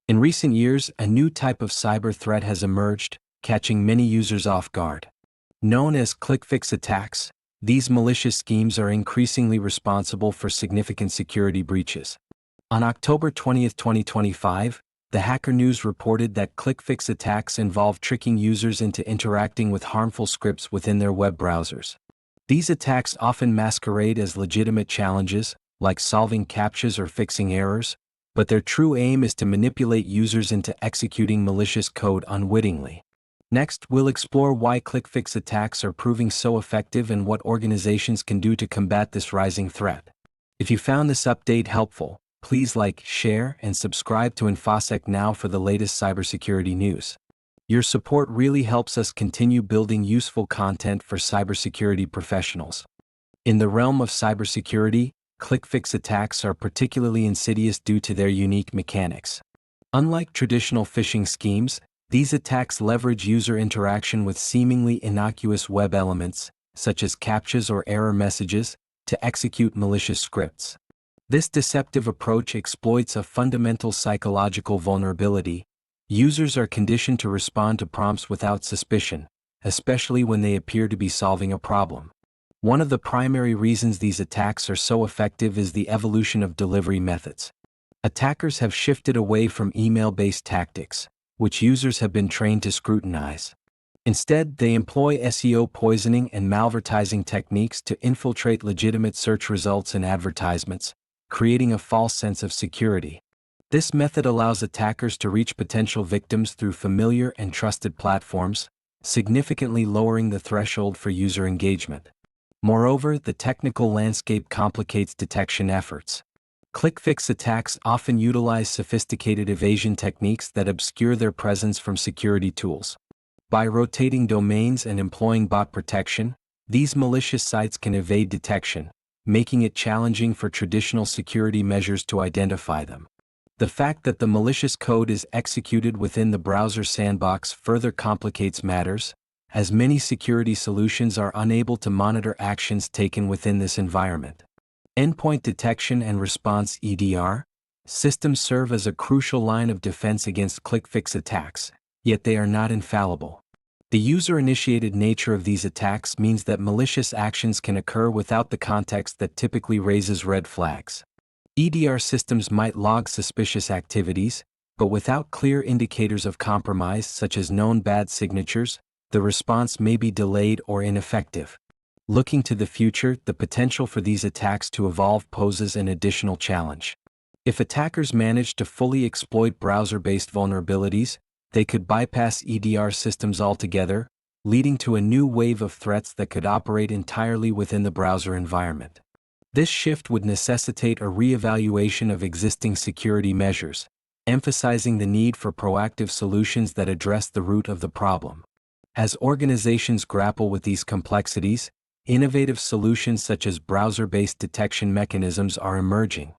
In recent years, a new type of cyber threat has emerged, catching many users off guard. Known as ClickFix attacks, these malicious schemes are increasingly responsible for significant security breaches. On October 20, 2025, the Hacker News reported that ClickFix attacks involve tricking users into interacting with harmful scripts within their web browsers. These attacks often masquerade as legitimate challenges, like solving CAPTCHAs or fixing errors, but their true aim is to manipulate users into executing malicious code unwittingly. Next, we'll explore why ClickFix attacks are proving so effective and what organizations can do to combat this rising threat. If you found this update helpful, please like, share, and subscribe to InfoSec Now for the latest cybersecurity news. Your support really helps us continue building useful content for cybersecurity professionals. In the realm of cybersecurity, ClickFix attacks are particularly insidious due to their unique mechanics. Unlike traditional phishing schemes, these attacks leverage user interaction with seemingly innocuous web elements, such as CAPTCHAs or error messages, to execute malicious scripts. This deceptive approach exploits a fundamental psychological vulnerability. Users are conditioned to respond to prompts without suspicion, especially when they appear to be solving a problem. One of the primary reasons these attacks are so effective is the evolution of delivery methods. Attackers have shifted away from email-based tactics, which users have been trained to scrutinize. Instead, they employ SEO poisoning and malvertising techniques to infiltrate legitimate search results and advertisements, creating a false sense of security. This method allows attackers to reach potential victims through familiar and trusted platforms, significantly lowering the threshold for user engagement. Moreover, the technical landscape complicates detection efforts. ClickFix attacks often utilize sophisticated evasion techniques that obscure their presence from security tools. By rotating domains and employing bot protection, these malicious sites can evade detection, making it challenging for traditional security measures to identify them. The fact that the malicious code is executed within the browser sandbox further complicates matters, as many security solutions are unable to monitor actions taken within this environment. Endpoint detection and response (EDR) systems serve as a crucial line of defense against ClickFix attacks, yet they are not infallible. The user-initiated nature of these attacks means that malicious actions can occur without the context that typically raises red flags. EDR systems might log suspicious activities, but without clear indicators of compromise such as known bad signatures, the response may be delayed or ineffective. Looking to the future, the potential for these attacks to evolve poses an additional challenge. If attackers manage to fully exploit browser-based vulnerabilities, they could bypass EDR systems altogether, leading to a new wave of threats that could operate entirely within the browser environment. This shift would necessitate a re-evaluation of existing security measures, emphasizing the need for proactive solutions that address the root of the problem. As organizations grapple with these complexities, innovative solutions such as browser-based detection mechanisms are emerging.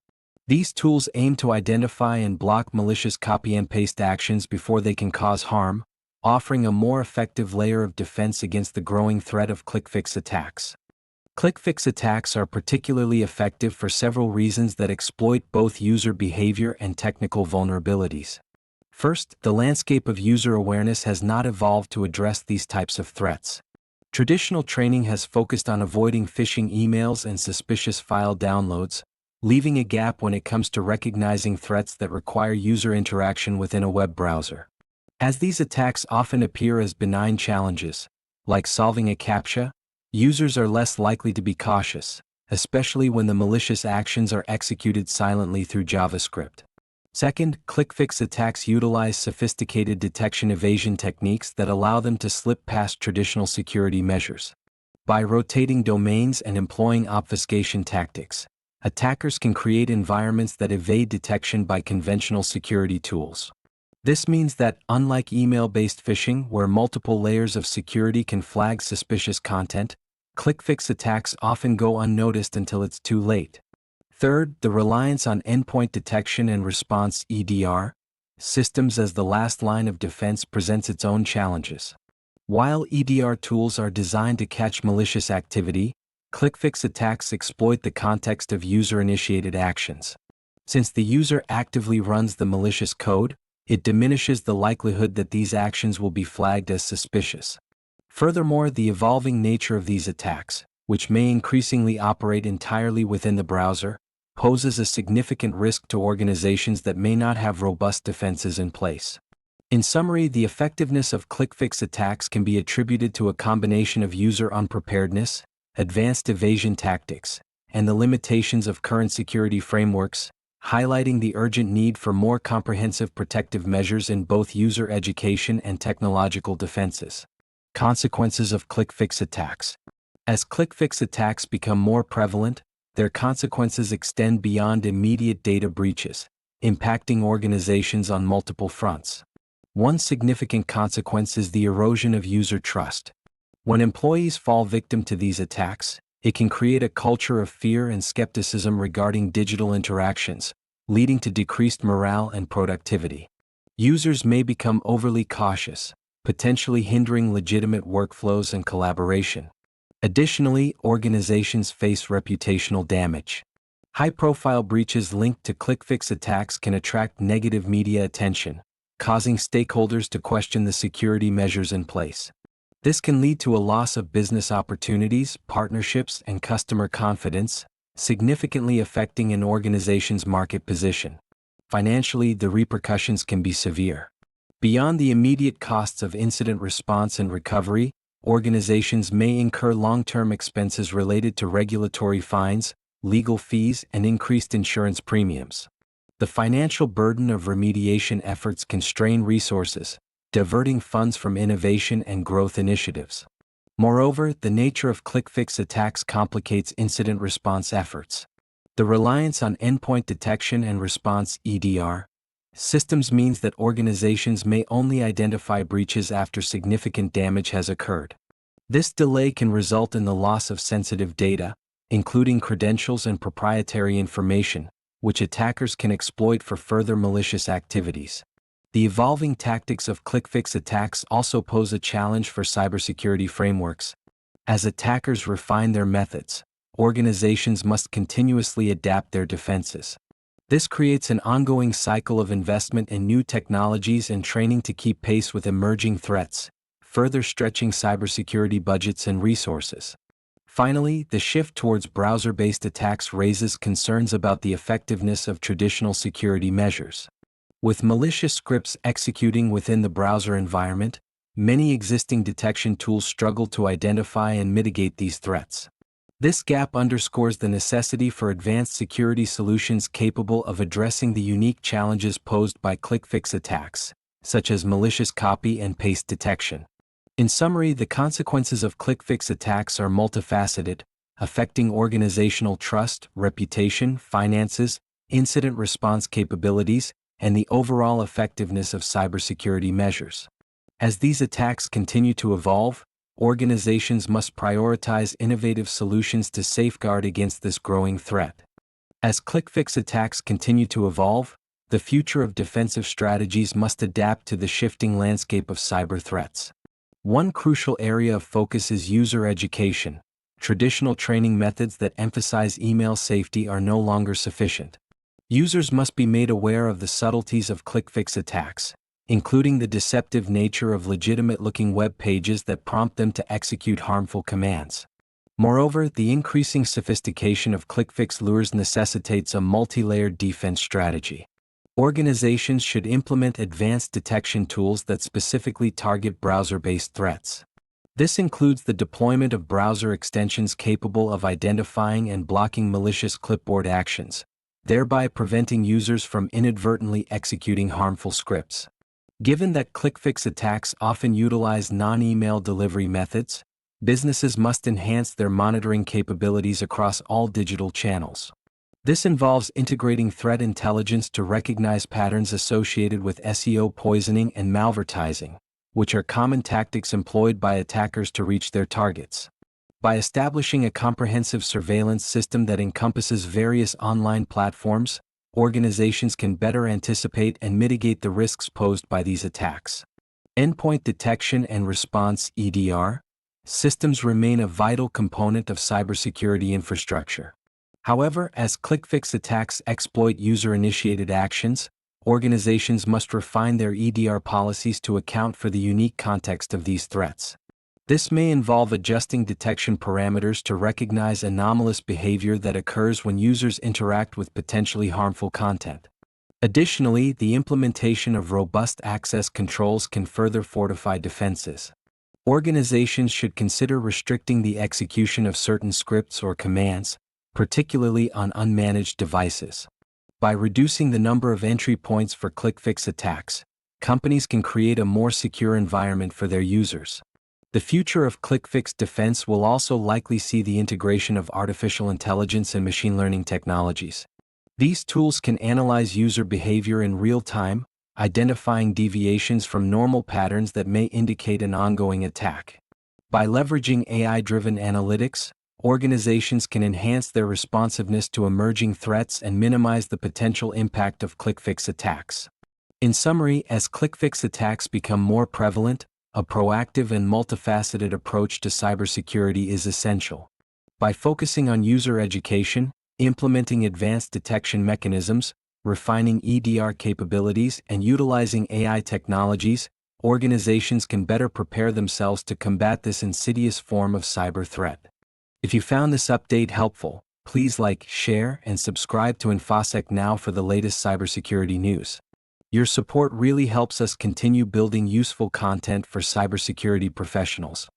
These tools aim to identify and block malicious copy and paste actions before they can cause harm, offering a more effective layer of defense against the growing threat of ClickFix attacks. ClickFix attacks are particularly effective for several reasons that exploit both user behavior and technical vulnerabilities. First, the landscape of user awareness has not evolved to address these types of threats. Traditional training has focused on avoiding phishing emails and suspicious file downloads, leaving a gap when it comes to recognizing threats that require user interaction within a web browser. As these attacks often appear as benign challenges, like solving a CAPTCHA, users are less likely to be cautious, especially when the malicious actions are executed silently through JavaScript. Second, ClickFix attacks utilize sophisticated detection evasion techniques that allow them to slip past traditional security measures. By rotating domains and employing obfuscation tactics, attackers can create environments that evade detection by conventional security tools. This means that, unlike email-based phishing where multiple layers of security can flag suspicious content, ClickFix attacks often go unnoticed until it's too late. Third, the reliance on endpoint detection and response (EDR) systems as the last line of defense presents its own challenges. While EDR tools are designed to catch malicious activity, ClickFix attacks exploit the context of user-initiated actions. Since the user actively runs the malicious code, it diminishes the likelihood that these actions will be flagged as suspicious. Furthermore, the evolving nature of these attacks, which may increasingly operate entirely within the browser, poses a significant risk to organizations that may not have robust defenses in place. In summary, the effectiveness of ClickFix attacks can be attributed to a combination of user unpreparedness, advanced evasion tactics, and the limitations of current security frameworks, highlighting the urgent need for more comprehensive protective measures in both user education and technological defenses. Consequences of ClickFix attacks. As ClickFix attacks become more prevalent, their consequences extend beyond immediate data breaches, impacting organizations on multiple fronts. One significant consequence is the erosion of user trust. When employees fall victim to these attacks, it can create a culture of fear and skepticism regarding digital interactions, leading to decreased morale and productivity. Users may become overly cautious, potentially hindering legitimate workflows and collaboration. Additionally, organizations face reputational damage. High-profile breaches linked to ClickFix attacks can attract negative media attention, causing stakeholders to question the security measures in place. This can lead to a loss of business opportunities, partnerships, and customer confidence, significantly affecting an organization's market position. Financially, the repercussions can be severe. Beyond the immediate costs of incident response and recovery, organizations may incur long-term expenses related to regulatory fines, legal fees, and increased insurance premiums. The financial burden of remediation efforts can strain resources, diverting funds from innovation and growth initiatives. Moreover, the nature of ClickFix attacks complicates incident response efforts. The reliance on endpoint detection and response (EDR) systems means that organizations may only identify breaches after significant damage has occurred. This delay can result in the loss of sensitive data, including credentials and proprietary information, which attackers can exploit for further malicious activities. The evolving tactics of ClickFix attacks also pose a challenge for cybersecurity frameworks. As attackers refine their methods, organizations must continuously adapt their defenses. This creates an ongoing cycle of investment in new technologies and training to keep pace with emerging threats, further stretching cybersecurity budgets and resources. Finally, the shift towards browser-based attacks raises concerns about the effectiveness of traditional security measures. With malicious scripts executing within the browser environment, many existing detection tools struggle to identify and mitigate these threats. This gap underscores the necessity for advanced security solutions capable of addressing the unique challenges posed by ClickFix attacks, such as malicious copy and paste detection. In summary, the consequences of ClickFix attacks are multifaceted, affecting organizational trust, reputation, finances, incident response capabilities, and the overall effectiveness of cybersecurity measures. As these attacks continue to evolve, organizations must prioritize innovative solutions to safeguard against this growing threat. As ClickFix attacks continue to evolve, the future of defensive strategies must adapt to the shifting landscape of cyber threats. One crucial area of focus is user education. Traditional training methods that emphasize email safety are no longer sufficient. Users must be made aware of the subtleties of ClickFix attacks, including the deceptive nature of legitimate-looking web pages that prompt them to execute harmful commands. Moreover, the increasing sophistication of ClickFix lures necessitates a multi-layered defense strategy. Organizations should implement advanced detection tools that specifically target browser-based threats. This includes the deployment of browser extensions capable of identifying and blocking malicious clipboard actions, thereby preventing users from inadvertently executing harmful scripts. Given that ClickFix attacks often utilize non-email delivery methods, businesses must enhance their monitoring capabilities across all digital channels. This involves integrating threat intelligence to recognize patterns associated with SEO poisoning and malvertising, which are common tactics employed by attackers to reach their targets. By establishing a comprehensive surveillance system that encompasses various online platforms, organizations can better anticipate and mitigate the risks posed by these attacks. Endpoint detection and response (EDR) systems remain a vital component of cybersecurity infrastructure. However, as ClickFix attacks exploit user-initiated actions, organizations must refine their EDR policies to account for the unique context of these threats. This may involve adjusting detection parameters to recognize anomalous behavior that occurs when users interact with potentially harmful content. Additionally, the implementation of robust access controls can further fortify defenses. Organizations should consider restricting the execution of certain scripts or commands, particularly on unmanaged devices. By reducing the number of entry points for ClickFix attacks, companies can create a more secure environment for their users. The future of ClickFix defense will also likely see the integration of artificial intelligence and machine learning technologies. These tools can analyze user behavior in real time, identifying deviations from normal patterns that may indicate an ongoing attack. By leveraging AI-driven analytics, organizations can enhance their responsiveness to emerging threats and minimize the potential impact of ClickFix attacks. In summary, as ClickFix attacks become more prevalent, a proactive and multifaceted approach to cybersecurity is essential. By focusing on user education, implementing advanced detection mechanisms, refining EDR capabilities, and utilizing AI technologies, organizations can better prepare themselves to combat this insidious form of cyber threat. If you found this update helpful, please like, share, and subscribe to InfoSec Now for the latest cybersecurity news. Your support really helps us continue building useful content for cybersecurity professionals.